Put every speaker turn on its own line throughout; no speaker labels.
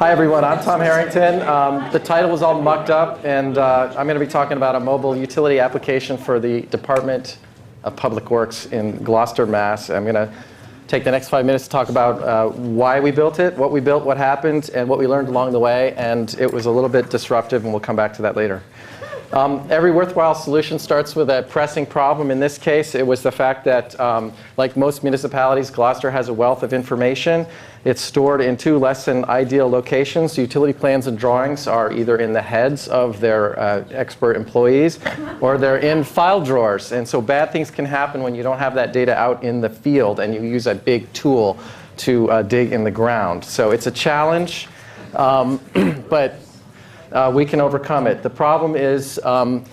Hi everyone, I'm Tom Harrington. The title was all mucked up, and I'm going to be talking about a mobile utility application for the Department of Public Works in Gloucester, Mass. I'm going to take the next 5 minutes to talk about why we built it, what we built, what happened, and what we learned along the way. And it was a little bit disruptive, and we'll come back to that later. Every worthwhile solution starts with a pressing problem. In this case, it was the fact that, like most municipalities, Gloucester has a wealth of information. It's stored in two less than ideal locations. Utility plans and drawings are either in the heads of their expert employees, or they're in file drawers. And so bad things can happen when you don't have that data out in the field and you use a big tool to dig in the ground. So it's a challenge, but we can overcome it. The problem is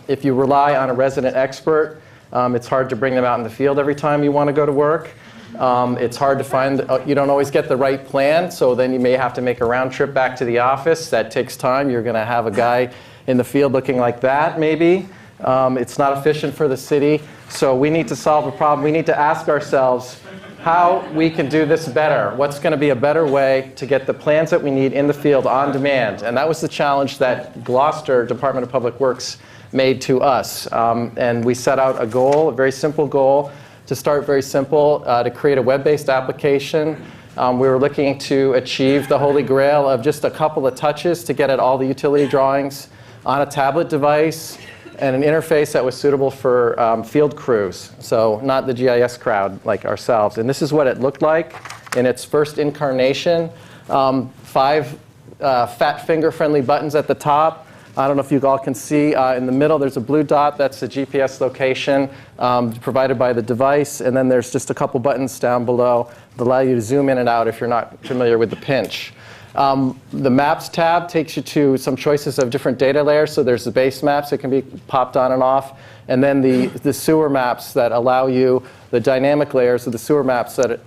if you rely on a resident expert, it's hard to bring them out in the field every time you want to go to work. It's hard to find, you don't always get the right plan, so then you may have to make a round trip back to the office. That takes time. You're going to have a guy in the field looking like that, maybe. It's not efficient for the city. So we need to solve a problem. We need to ask ourselves how we can do this better. What's going to be a better way to get the plans that we need in the field on demand? And that was the challenge that Gloucester Department of Public Works made to us. And we set out a goal, a very simple goal, to start very simple, to create a web-based application. We were looking to achieve the holy grail of just a couple of touches to get at all the utility drawings on a tablet device and an interface that was suitable for field crews, so not the GIS crowd like ourselves. And this is what it looked like in its first incarnation. 5 fat finger-friendly buttons at the top. I don't know if you all can see in the middle there's a blue dot. That's the GPS location provided by the device. And then there's just a couple buttons down below that allow you to zoom in and out if you're not familiar with the pinch. The Maps tab takes you to some choices of different data layers. So there's the base maps that can be popped on and off. And then the sewer maps that allow you, the dynamic layers of the sewer maps that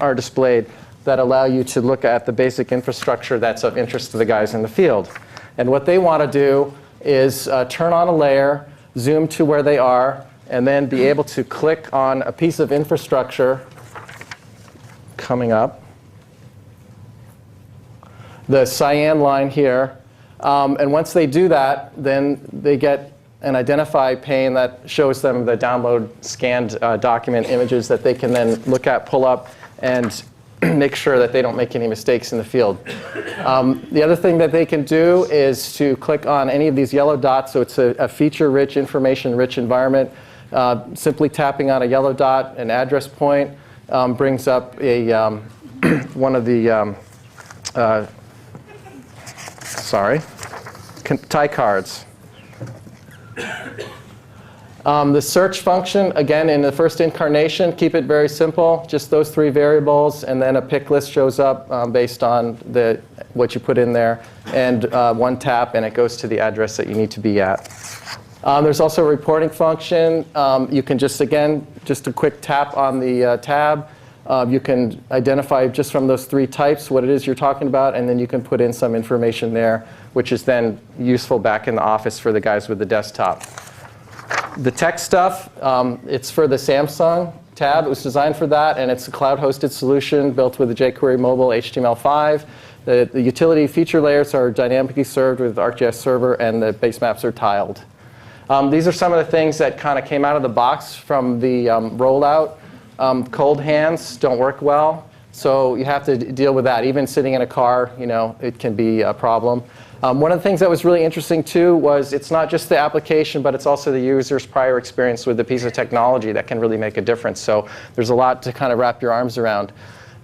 are displayed that allow you to look at the basic infrastructure that's of interest to the guys in the field. And what they want to do is turn on a layer, zoom to where they are, and then be able to click on a piece of infrastructure coming up. The cyan line here. And once they do that, then they get an identify pane that shows them the download scanned document images that they can then look at, pull up, and make sure that they don't make any mistakes in the field. The other thing that they can do is to click on any of these yellow dots. So it's a feature-rich, information-rich environment. Simply tapping on a yellow dot, an address point, brings up a one of the tie cards. The search function, again, in the first incarnation, keep it very simple. Just those 3 variables, and then a pick list shows up based on what you put in there. And one tap, and it goes to the address that you need to be at. There's also a reporting function. You can just a quick tap on the tab. You can identify just from those 3 types what it is you're talking about, and then you can put in some information there, which is then useful back in the office for the guys with the desktop. The tech stuff, it's for the Samsung tab. It was designed for that, and it's a cloud-hosted solution built with the jQuery Mobile HTML5. The utility feature layers are dynamically served with ArcGIS Server, and the base maps are tiled. These are some of the things that kind of came out of the box from the rollout. Cold hands don't work well, so you have to deal with that. Even sitting in a car, it can be a problem. One of the things that was really interesting, too, was it's not just the application, but it's also the user's prior experience with the piece of technology that can really make a difference. So there's a lot to kind of wrap your arms around.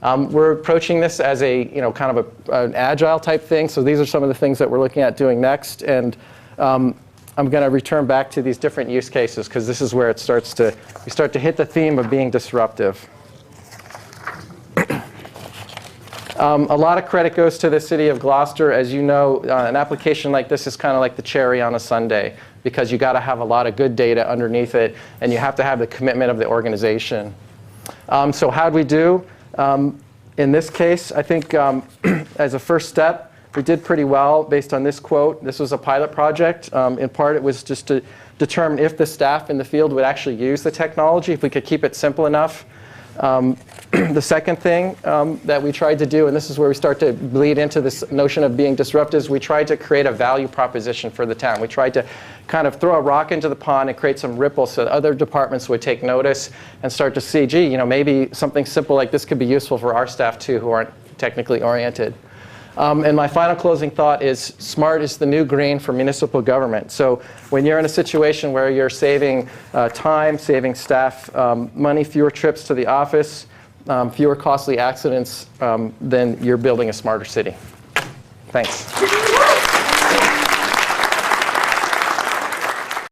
We're approaching this as a kind of an agile type thing. So these are some of the things that we're looking at doing next. And I'm going to return back to these different use cases, because this is where we start to hit the theme of being disruptive. A lot of credit goes to the city of Gloucester. As you know, an application like this is kind of like the cherry on a sundae, because you got to have a lot of good data underneath it, and you have to have the commitment of the organization. So how'd we do? In this case, I think as a first step, we did pretty well based on this quote. This was a pilot project. In part, it was just to determine if the staff in the field would actually use the technology, if we could keep it simple enough. The second thing that we tried to do, and this is where we start to bleed into this notion of being disruptive, is we tried to create a value proposition for the town. We tried to kind of throw a rock into the pond and create some ripples so that other departments would take notice and start to see, gee, maybe something simple like this could be useful for our staff too who aren't technically oriented. And my final closing thought is smart is the new green for municipal government. So when you're in a situation where you're saving time, saving staff money, fewer trips to the office, fewer costly accidents, then you're building a smarter city. Thanks.